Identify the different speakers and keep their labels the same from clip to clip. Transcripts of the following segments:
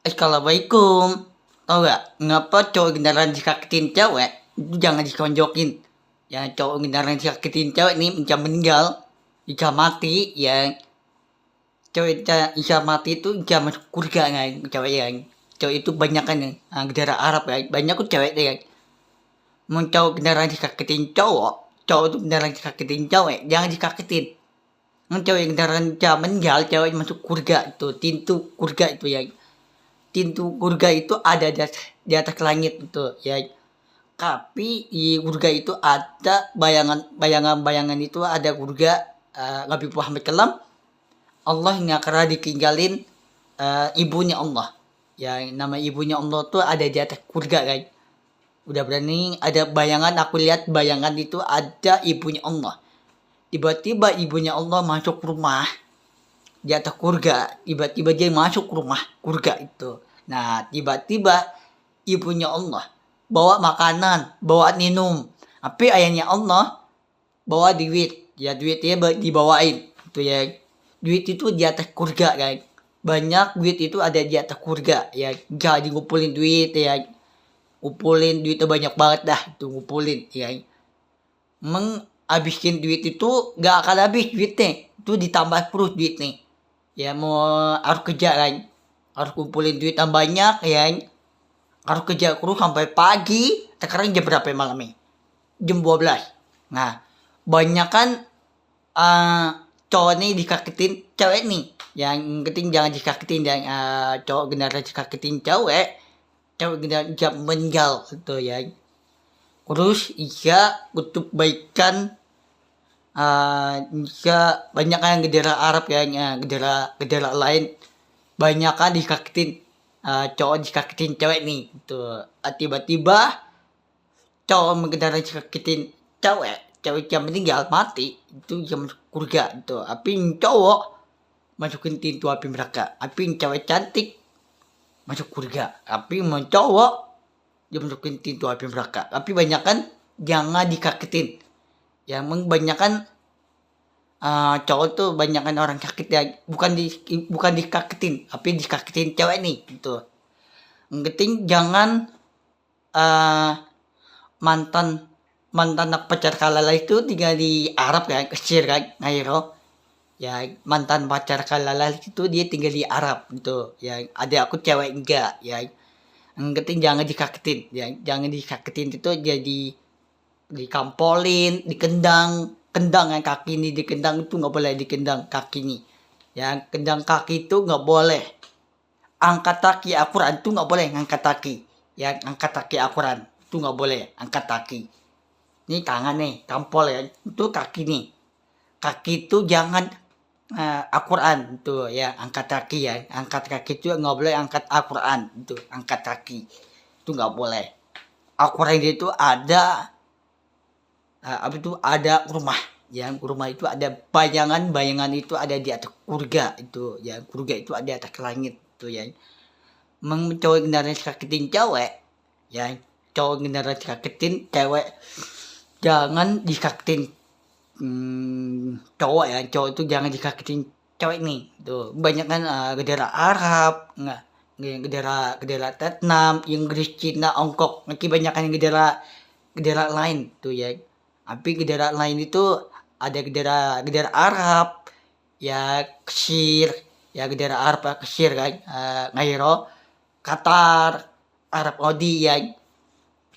Speaker 1: Assalamualaikum. Tau gak, ngapa cowok beneran disakitin cewek, itu jangan ditonjokin. Yang cowok beneran disakitin cewek nih bisa meninggal, bisa mati, ya. Cowok bisa mati itu bisa masuk surga kan, cewek yang. Cowok itu banyak kan ya, negara Arab ya, banyak tuh cewek deh kan. Mau cowok beneran disakitin cowok itu beneran disakitin cewek, jangan disakitin. Mau cowok yang beneran bisa meninggal, cewek masuk surga itu, pintu surga itu ya. Pintu surga itu ada di atas langit itu ya. Tapi di surga itu ada bayangan itu ada surga. Nabi Muhammad kelam Allah nggak pernah ditinggalin ibunya Allah. Ya nama ibunya Allah tuh ada di atas surga guys. Udah berani ada bayangan, aku lihat bayangan itu ada ibunya Allah. Tiba-tiba ibunya Allah masuk rumah di atas surga, tiba-tiba dia masuk rumah surga itu. Nah, tiba-tiba ibunya Allah bawa makanan, bawa minum. Tapi ayahnya Allah bawa duit. Ya duitnya dibawain. Itu ya. Duit itu di atas surga, guys. Banyak duit itu ada di atas surga. Ya, jadi ngumpulin duit ya. Ngumpulin duitnya banyak banget dah, itu ngumpulin ya. Menghabiskan duit itu gak akan habis duitnya. Itu ditambah terus duit nih. Ya mau harus kerja kan, harus kumpulin duit yang banyak ya, harus kerja terus sampai pagi. Sekarang jam berapa malam nih? Jam 12. Nah banyak kan cowok nih dikagetin cewek nih, yang penting jangan dikagetin. Yang cowok generasi dikagetin cewek jam meninggal gitu ya. Terus iya untuk baikan jika banyak kan gejala Arab ya, gejala lain banyak kan dikagetin cowok dikagetin cewek nih gitu. Tiba-tiba cowok mengendarai dikagetin cewek yang meninggal mati itu yang masuk surga itu. Tapi cowok masukin pintu api neraka. Tapi cewek cantik masuk surga. Tapi cowok dia masukin pintu api neraka. Tapi banyak kan jangan dikagetin. Ya kebanyakan cowok tuh banyakan orang sakit ya, bukan dikagetin tapi dikagetin cewek nih gitu. Penting jangan mantan anak pacar kalala itu tinggal di Arab kan, kesir kan ngairo ya. Mantan pacar kalala itu dia tinggal di Arab gitu ya. Ada aku cewek enggak ya. Penting jangan dikagetin ya, jangan dikagetin itu jadi dikampolin, dikendang yang kaki ini dikendang itu nggak boleh, dikendang kaki nih ya. Kendang kaki itu nggak boleh. Angkat kaki Al-Quran itu nggak boleh, ngangkat kaki ya. Angkat kaki Al-Quran itu nggak boleh, angkat kaki. Ini tangan nih kampol ya, itu kaki nih. Kaki itu jangan Al-Quran itu ya, angkat kaki ya. Angkat kaki itu nggak boleh, angkat Al-Quran itu angkat kaki itu nggak boleh. Al-Quran itu ada itu ada rumah ya. Rumah itu ada bayangan itu ada di atas surga itu ya. Surga itu ada di atas langit itu ya. Cowok generasi sakitin cewek ya, cowok generasi sakitin cewek jangan disakitin cowok ya. Cowok itu jangan disakitin cewek nih tuh. Banyak kan negara Arab nggak, negara Vietnam, Inggris, Cina, Hongkong, nanti banyak kan negara lain tuh ya. Tapi negara lain itu ada negara Arab ya, Kesir ya, negara Arab Kesir kan, Ngairo, Qatar, Arab Saudi ya.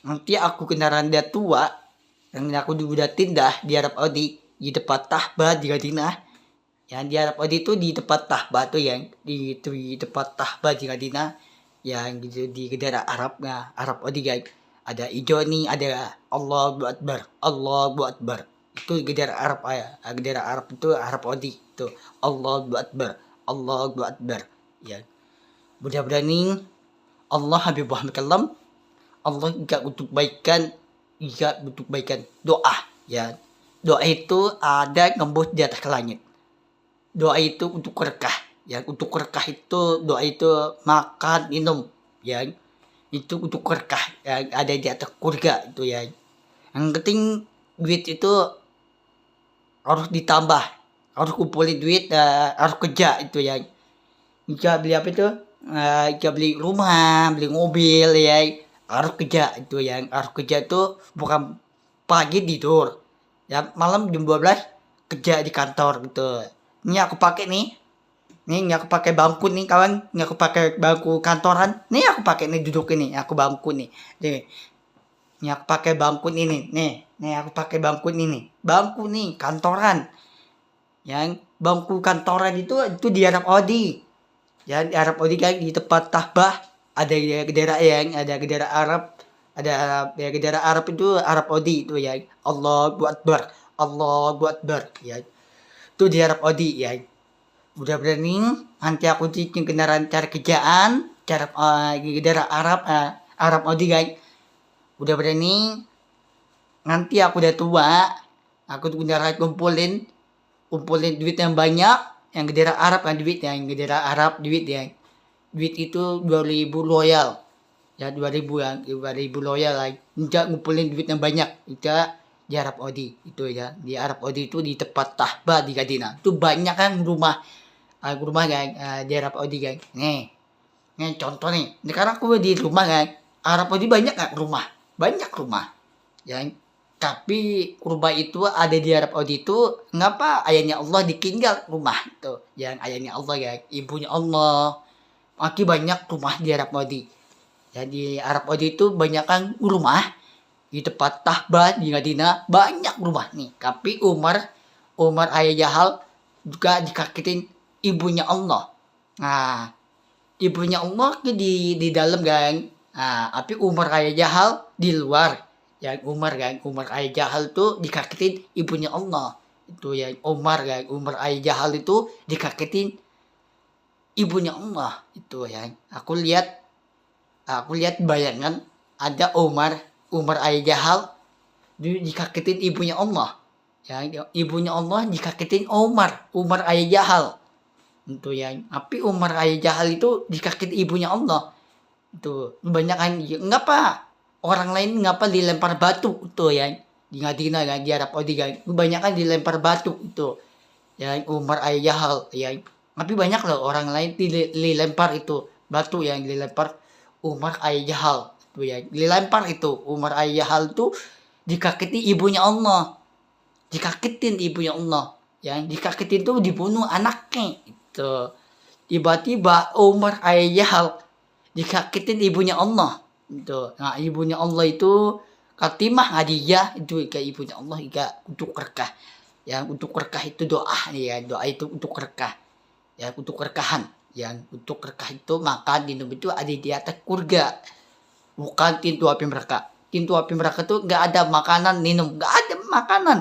Speaker 1: Nanti aku kendaraan dia tua, yang aku udah tindah di Arab Saudi di tempat Tahba di Madinah. Yang di Arab Saudi itu di tempat Tahba tuh yang di tempat Tahba di Madinah, yang di negara Arabnya Arab Saudi guys. Ada hijau nih, ada Allahu Akbar. Itu negara Arab ya. Negara Arab itu Arab Saudi itu Allahu Akbar ya. Mudah-mudahan nih Allah Habib Muhammad kalam Allah juga untuk baikan doa ya. Doa itu ada ngembus di atas langit. Doa itu untuk berkah ya. Untuk berkah itu doa itu makan minum ya. Itu untuk berkah yang ada di atas surga itu ya. Yang penting duit itu harus ditambah, harus kumpulin duit, harus kerja itu ya. Bisa beli apa itu? Jika beli rumah, beli mobil ya, harus kerja itu yang harus kerja itu bukan pagi tidur, ya malam jam 12 kerja di kantor gitu. Ini aku pakai nih aku pakai bangku nih kawan, ini aku pakai bangku kantoran, nih aku pakai nih duduk ini, aku bangku nih, ini aku pakai bangku ini, nih aku pakai bangku ini, bangku nih kantoran, yang bangku kantoran itu di Arab Saudi. Ya di Arab Saudi kan di tempat Tahbah ada gedera Arab, ada ya gedera Arab itu Arab Saudi itu ya. Allahu Akbar, Allahu Akbar ya. Itu di Arab Saudi ya. Udah berani nanti aku bikin kendaraan cari kerjaan, cara gedera Arab Saudi guys. Udah berani nanti aku udah tua, aku tuh kendaraan kumpulin duit yang banyak, yang gedera Arab kan duit yang gedera Arab duit ya, duit itu 2000 loyal ya, 2000 ya, 2000 loyal lah, enggak ngumpulin duit yang banyak itu di Arab Saudi itu ya, di Arab Saudi itu di tempat Tahbah di Gadina itu banyak kan rumah kan di Arab Saudi kan, nih contoh nih sekarang aku di rumah kan Arab Saudi banyak kan banyak rumah ya, tapi rumah itu ada di Arab Saudi itu ngapa ayahnya Allah ditinggal rumah itu yang ayahnya Allah ya, ibunya Allah, makin banyak rumah di Arab Saudi. Jadi Arab Saudi itu banyak kan rumah di tempat Tahbah di Madinah banyak rumah nih, tapi Umar ayah Jahal juga dikakitin ibunya Allah. Nah ibunya Allah di dalam kan, tapi Umar ayah Jahal di luar. Ya Umar ayah Jahal tuh dikagetin ibunya Allah itu ya, Umar ayah Jahal itu dikagetin ibunya Allah itu ya. Aku lihat bayangan ada Umar ayah Jahal dikagetin ibunya Allah ya, ibunya Allah dikagetin Umar ayah Jahal itu ya, tapi Umar ayah Jahal itu dikagetin ibunya Allah itu banyak kan, ngapa orang lain ngapa dilempar batu itu ya, di Madinah kan di Arab Saudi kan kebanyakan dilempar batu itu ya, Umar ayah Jahal ya, tapi banyak loh orang lain dilempar itu batu yang dilempar Umar ayah Jahal itu ya, dilempar itu Umar ayah Jahal tuh dikagetin ibunya Allah, dikagetin ibunya Allah ya, dikagetin tuh dibunuh anaknya itu, tiba-tiba Umar ayah Jahal dikagetin ibunya Allah itu. Nah ibunya Allah itu Katimah Hadijah itu ke ibunya Allah untuk berkah ya, untuk berkah itu doa nih ya, doa itu untuk berkah ya, untuk berkahan yang untuk berkah itu makan minum itu ada di atas surga, bukan pintu api neraka. Pintu api neraka tuh nggak ada makanan minum, nggak ada makanan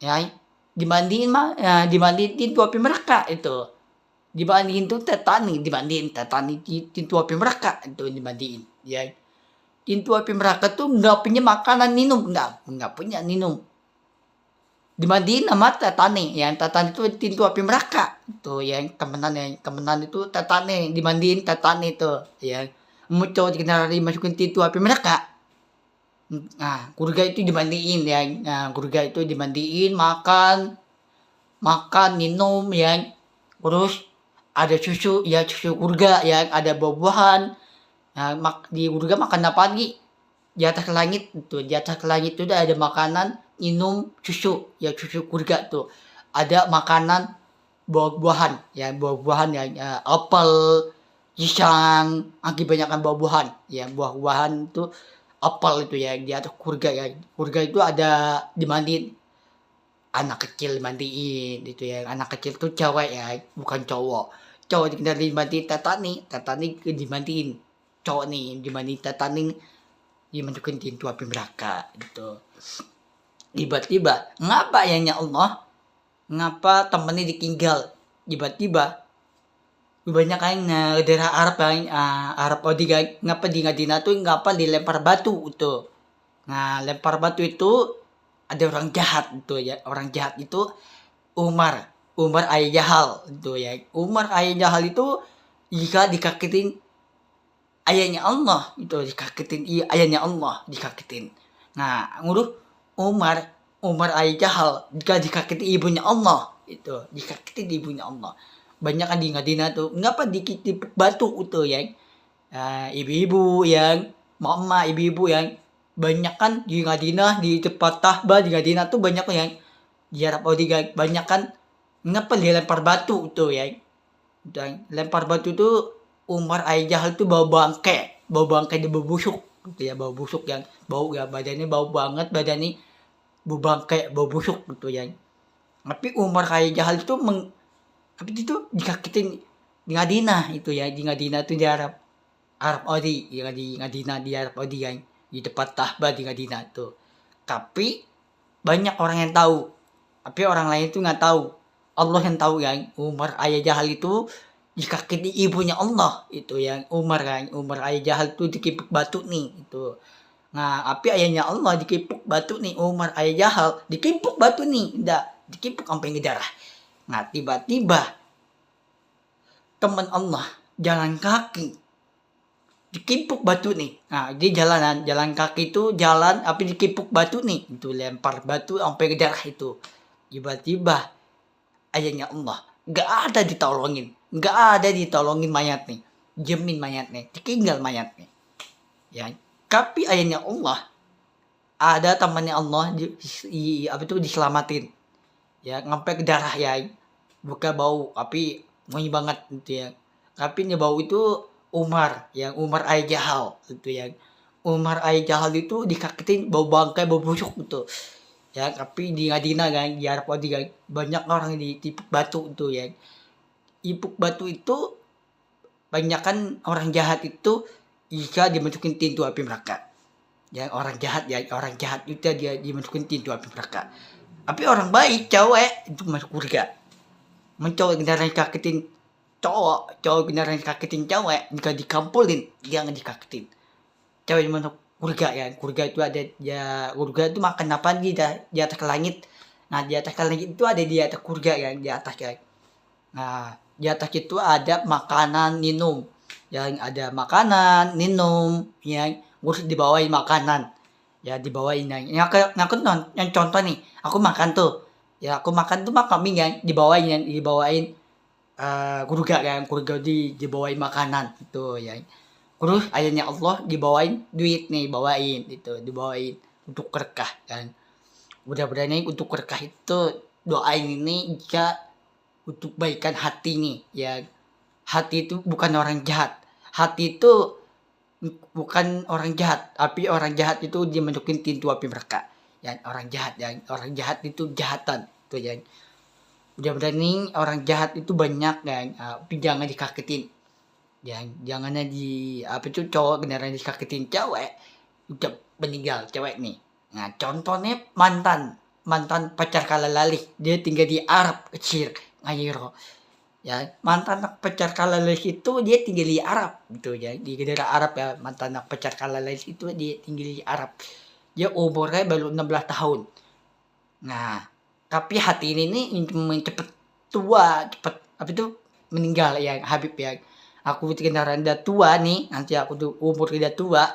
Speaker 1: ya, dimandiin pintu api neraka itu, dibandingin tuh dibandingin tetani pintu api neraka itu dimandiin ya. Pintu api neraka tuh nggak punya makanan minum, nggak punya minum, dimandiin sama tetani yang tetani itu pintu api neraka itu yang kemenan itu tetani dimandiin tetani itu ya, muncul dikenal dimasukin pintu api neraka. Nah surga itu dimandiin ya, surga itu dimandiin makan minum ya, terus ada susu ya, susu surga ya, ada buah-buahan. Nah, di surga makan apa lagi? Di atas langit itu, di atas langit itu ada makanan, minum, susu ya, susu surga tuh. Ada makanan buah-buahan ya, buah-buahan ya, apel, pisang, kebanyakan buah-buahan ya, buah-buahan itu apel itu ya di atas surga ya. Surga itu ada dimandiin anak kecil dimandiin itu ya, anak kecil tuh cewek ya, bukan cowok dimandiin tetani dimandiin cowok nih, dimandiin tetani dimasukin pintu api neraka gitu. Tiba-tiba ngapa ya Allah, ngapa temennya ditinggal, tiba-tiba banyak kan daerah Arab kan, Arab Saudi kan ngapa di Madinah tuh ngapa dilempar batu itu. Nah lempar batu itu ada orang jahat itu ya, orang jahat itu Umar ayah Jahal itu ya, Umar ayah Jahal itu jika dikagetin ayahnya Allah itu, dikagetin ayahnya Allah dikagetin. Nah nguruh Umar ayah Jahal jika dikagetin ibunya Allah itu, dikagetin ibunya Allah. banyak kan di Madinah tuh ngapa dikit batu itu ya. Ibu-ibu yang mama ibu-ibu yang banyak kan di Madinah di tempat tahba di Madinah tuh banyak yang di Arab Saudi banyak kan ngapa dia lempar batu tuh ya. Dan lempar batu tuh Umar Jahal tuh bau bangkai dia bau busuk gitu ya, bau busuk yang bau ya badannya bau banget, badannya bau bangkai, bau busuk gitu ya. Tapi Umar Jahal itu tapi itu dikakitin di Madinah itu ya, di Madinah tuh di Arab Saudi, ya di Madinah di Arab Saudi kan, di tempat Tahba di Madinah tuh. Tapi banyak orang yang tahu, tapi orang lain itu nggak tahu. Allah yang tahu kan, Umar Jahal itu dikakitin ibunya Allah itu yang Umar kan, Umar Jahal itu dikipuk batu nih itu. Nah, tapi ayahnya Allah dikipuk batu nih, Umar Jahal dikipuk batu nih, udah dikipuk sampai ngedarah. Nah, tiba-tiba teman Allah jalan kaki dikipuk batu nih. Nah, dia jalan kaki itu jalan tapi dikipuk batu nih. Itu lempar batu sampai ngedarah itu. Tiba-tiba ayahnya Allah nggak ada ditolongin mayat nih, jamin mayat nih, ditinggal mayat nih ya. Tapi ayahnya Allah ada temannya Allah diselamatin ya, sampai ke darah ya, bukan bau tapi wangi banget gitu ya. Tapi ini bau itu Umar Jahal gitu ya. Umar Jahal itu dikakitin bau bangkai, bau busuk gitu ya. Tapi di Madinah kan, di Arab Saudi kan, banyak orang yang ditipuk batu itu ya. Ipuk batu itu banyak kan orang jahat itu jika dimasukin pintu api neraka ya. Orang jahat itu dia dimasukin pintu api neraka. Tapi orang baik cewek itu masuk surga. Mencowok kendaraan kakitin cowok kendaraan kakitin cewek, jika dikampulin jangan dikakitin cewek masuk surga ya. Surga itu ada ya, surga itu makan apa di atas langit. Nah, di atas langit itu ada di atas surga ya, di atas ya. Nah, di atas itu ada makanan minum, yang ada makanan minum yang harus dibawain makanan ya, dibawain yang contoh nih, aku makan tuh makan mie yang dibawain kurga kan, kurga dibawain makanan itu ya. Terus ayahnya Allah dibawain duit nih, dibawain untuk berkah kan. Mudah-mudahan untuk berkah itu doain ini jika untuk baikan hati nih ya. Hati itu bukan orang jahat, hati itu bukan orang jahat, tapi orang jahat itu dimasukin pintu api neraka ya. Orang jahat itu jahatan itu ya. Mudah-mudahan nih orang jahat itu banyak kan, tapi jangan dikagetin ya. Jangan di cowok beneran dikagetin cewek udah meninggal cewek nih. Nah, contohnya mantan pacar kalalalih, dia tinggal di Arab kecil ngayiro ya. Mantan pacar kalalalih itu dia tinggal di Arab gitu ya, di daerah Arab ya. Mantan pacar kalalalih itu dia tinggal di Arab, dia umurnya baru 16 tahun. Nah, tapi hati ini nih cepet tua, meninggal ya Habib ya. Aku kendaraan udah tua nih, nanti aku tuh umur udah tua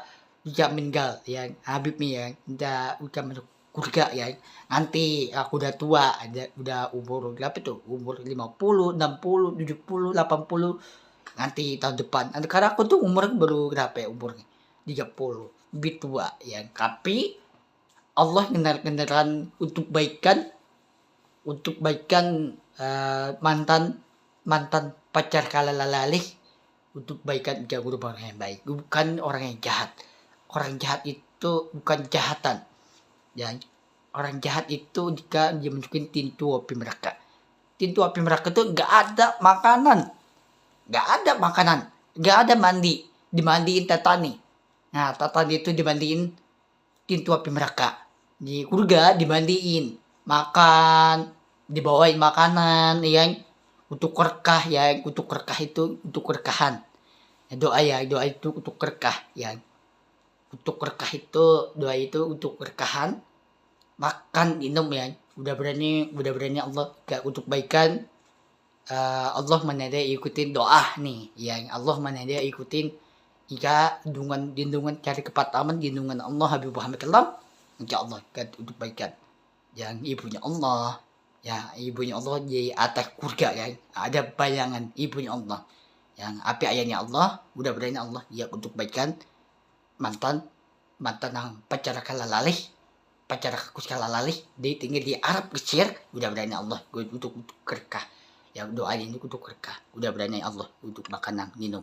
Speaker 1: juga meninggal ya Habib nih ya. Udah masuk surga ya. Nanti aku udah tua, udah umur berapa tuh? Umur 50, 60, 70, 80. Nanti tahun depan. Karena aku tuh umur baru berapa ya umurnya? 30. Lebih tua ya. Tapi Allah kendaraan untuk baikan mantan pacar kalalalih, untuk baikan jago orang yang baik, bukan orang yang jahat. Orang jahat itu bukan jahatan ya. Orang jahat itu jika dia masukin pintu api neraka itu nggak ada makanan, nggak ada mandi, dimandiin tatani. Nah, tatani itu dimandiin pintu api neraka. Di surga dimandiin, makan, dibawain makanan yang untuk berkah ya. Untuk berkah itu untuk berkahan ya, doa itu untuk berkah ya. Untuk berkah itu doa itu untuk berkahan, makan minum ya. Udah berani Allah gak untuk baikan. Allah mana dia ikutin doa nih yang Allah mana dia ikutin jika lindungan cari kepataman lindungan Allah Habib Muhammad Allah, insya Allah kan untuk baikan yang ibunya Allah Ya, ibunya Allah di atas surga kan. Ada bayangan ibunya Allah. Yang api ayahnya Allah, mudah-mudahan Allah ya untuk baikan mantan yang pacar kalalih, pacar kakus kalalih, dia tinggal di Arab Mesir, mudah-mudahan Allah untuk berkah. Ya doain ini untuk berkah, mudah-mudahan Allah untuk makanan minum.